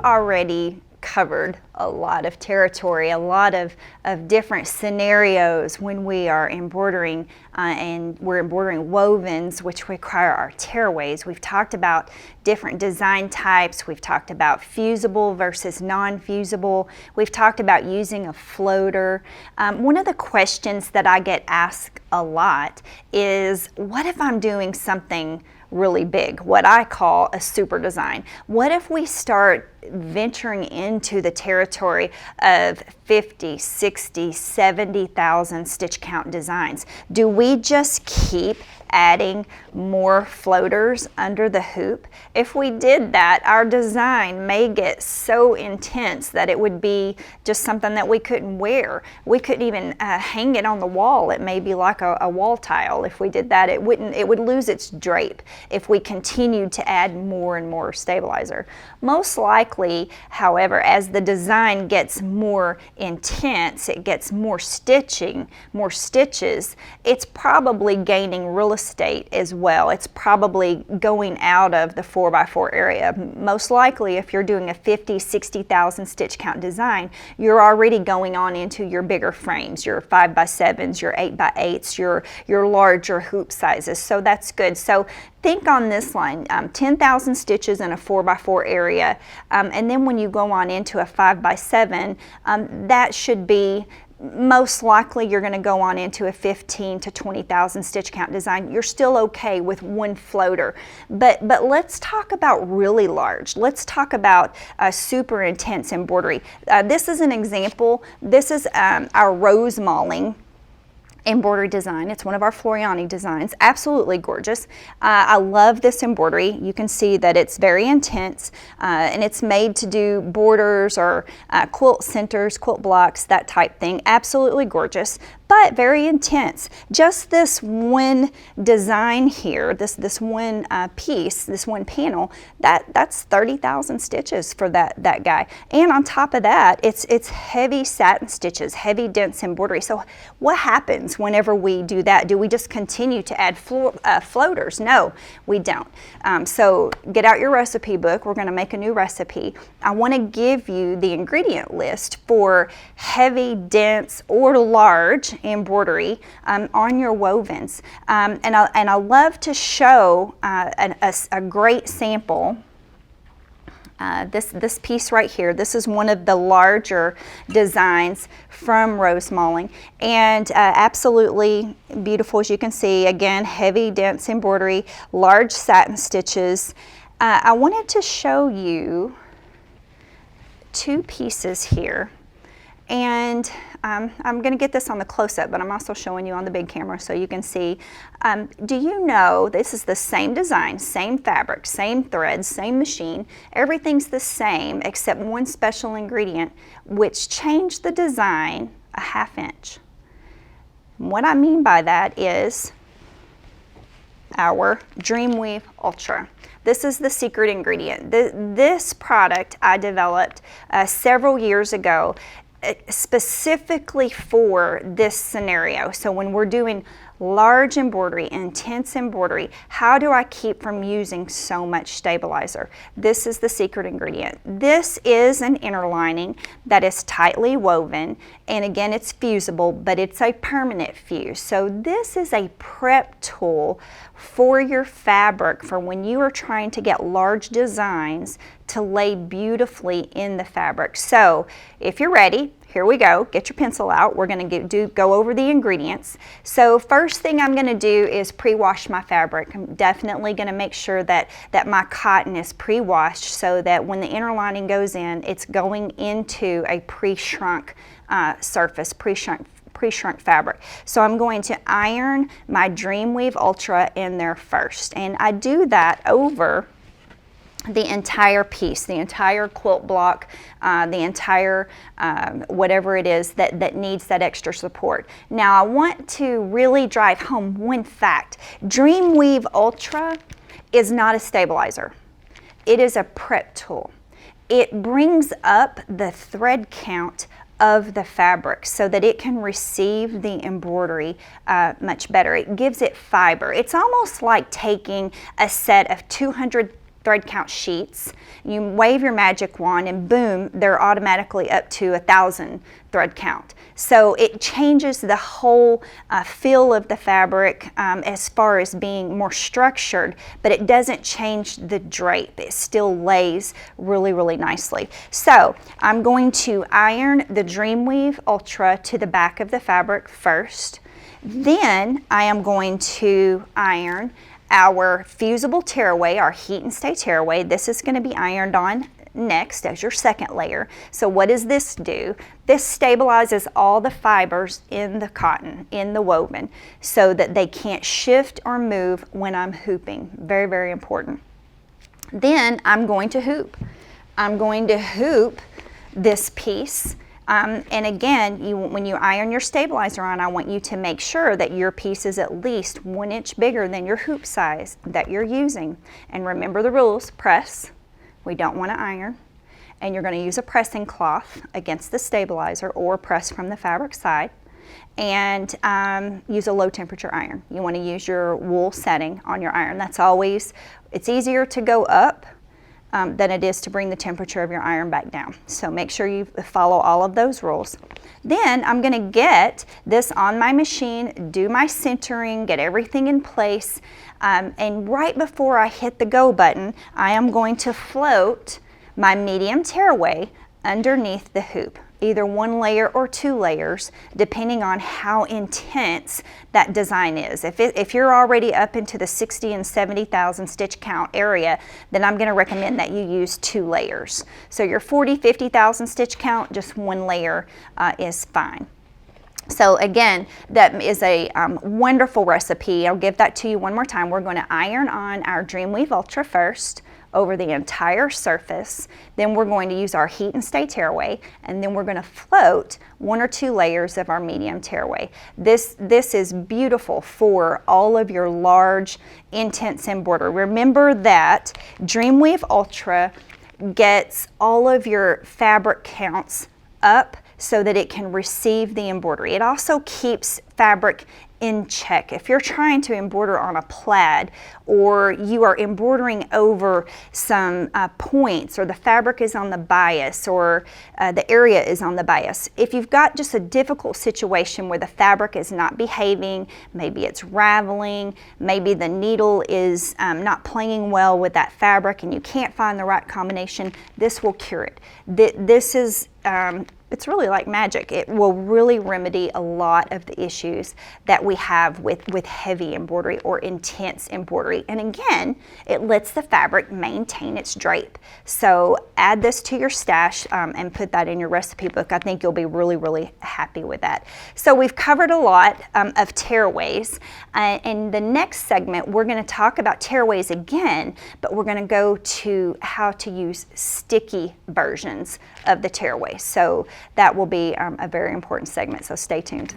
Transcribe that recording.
already covered a lot of territory, a lot of different scenarios when we are embroidering, and we're embroidering wovens, which require our tearaways. We've talked about different design types. We've talked about fusible versus non-fusible. We've talked about using a floater. One of the questions that I get asked a lot is, what if I'm doing something really big, what I call a super design? What if we start venturing into the territory of 50, 60, 70,000 stitch count designs? Do we just keep adding more floaters under the hoop? If we did that, our design may get so intense that it would be just something that we couldn't wear. We couldn't even hang it on the wall. It may be like a wall tile. If we did that, it would lose its drape if we continued to add more and more stabilizer. Most likely, however, as the design gets more intense, it gets more stitching, more stitches, it's probably gaining real estate as well. It's probably going out of the 4x4 area. Most likely, if you're doing a 50, 60,000 stitch count design, you're already going on into your bigger frames, your 5x7s, your 8x8s, your larger hoop sizes. So that's good. So think on this line, 10,000 stitches in a 4x4 area, and then when you go on into a 5x7, that should be, most likely you're going to go on into a 15 to 20,000 stitch count design. You're still okay with one floater, but let's talk about really large. Let's talk about super intense embroidery. This is an example. This is our rose mauling embroidery design. It's one of our Floriani designs. Absolutely gorgeous. I love this embroidery. You can see that it's very intense, and it's made to do borders or quilt centers, quilt blocks, that type thing. Absolutely gorgeous, but very intense. Just this one design here, this one piece, this one panel, that's 30,000 stitches for that guy. And on top of that, it's heavy satin stitches, heavy dense embroidery. So what happens whenever we do that? Do we just continue to add floaters? No, we don't. So get out your recipe book. We're going to make a new recipe. I want to give you the ingredient list for heavy, dense, or large embroidery on your wovens. And I love to show a great sample. This piece right here, this is one of the larger designs from Rose Mauling, and absolutely beautiful, as you can see. Again, heavy dense embroidery, large satin stitches. I wanted to show you two pieces here, and I'm going to get this on the close-up, but I'm also showing you on the big camera so you can see. Do you know this is the same design, same fabric, same threads, same machine? Everything's the same except one special ingredient, which changed the design a ½ inch. What I mean by that is our Dreamweave Ultra. This is the secret ingredient. This product I developed several years ago, specifically for this scenario. So when we're doing large embroidery, intense embroidery, how do I keep from using so much stabilizer? This is the secret ingredient. This is an inner lining that is tightly woven, and again, it's fusible, but it's a permanent fuse. So this is a prep tool for your fabric for when you are trying to get large designs to lay beautifully in the fabric. So if you're ready, here we go. Get your pencil out. We're going to go over the ingredients. So first thing I'm going to do is pre-wash my fabric. I'm definitely going to make sure that my cotton is pre-washed so that when the inner lining goes in, it's going into a pre-shrunk surface, pre-shrunk fabric. So I'm going to iron my Dreamweave Ultra in there first, and I do that over the entire piece, the entire quilt block, the entire whatever it is that needs that extra support. Now I want to really drive home one fact. Dreamweave Ultra is not a stabilizer. It is a prep tool. It brings up the thread count of the fabric so that it can receive the embroidery much better. It gives it fiber. It's almost like taking a set of 200 thread count sheets. You wave your magic wand and boom, they're automatically up to 1,000 thread count. So it changes the whole feel of the fabric as far as being more structured, but it doesn't change the drape. It still lays really, really nicely. So I'm going to iron the Dreamweave Ultra to the back of the fabric first. Then I am going to iron our fusible tearaway, our heat and stay tearaway. This is going to be ironed on next as your second layer. So what does this do? This stabilizes all the fibers in the cotton, in the woven, so that they can't shift or move when I'm hooping. Very, very important. Then I'm going to hoop. I'm going to hoop this piece. And again, when you iron your stabilizer on, I want you to make sure that your piece is at least 1 inch bigger than your hoop size that you're using. And remember the rules: press. We don't want to iron. And you're going to use a pressing cloth against the stabilizer or press from the fabric side. And use a low temperature iron. You want to use your wool setting on your iron. That's always, it's easier to go up than it is to bring the temperature of your iron back down. So make sure you follow all of those rules. Then I'm going to get this on my machine, do my centering, get everything in place, and right before I hit the go button, I am going to float my medium tearaway underneath the hoop, either 1 layer or 2 layers, depending on how intense that design is. If you're already up into the 60 and 70,000 stitch count area, then I'm going to recommend that you use 2 layers. So your 40, 50,000 stitch count, just 1 layer is fine. So again, that is a wonderful recipe. I'll give that to you one more time. We're going to iron on our Dreamweave Ultra first over the entire surface. Then we're going to use our heat and stay tearaway, and then we're going to float 1 or 2 layers of our medium tearaway. This is beautiful for all of your large, intense embroidery. Remember that Dreamweave Ultra gets all of your fabric counts up so that it can receive the embroidery. It also keeps fabric in check. If you're trying to embroider on a plaid, or you are embroidering over some points, or the fabric is on the bias, or the area is on the bias, if you've got just a difficult situation where the fabric is not behaving, maybe it's raveling, maybe the needle is not playing well with that fabric and you can't find the right combination, this will cure it. This is it's really like magic. It will really remedy a lot of the issues that we have with heavy embroidery or intense embroidery. And again, it lets the fabric maintain its drape. So add this to your stash and put that in your recipe book. I think you'll be really, really happy with that. So we've covered a lot of tearaways. In the next segment, we're going to talk about tearaways again, but we're going to go to how to use sticky versions of the tearaway. So that will be a very important segment, so stay tuned.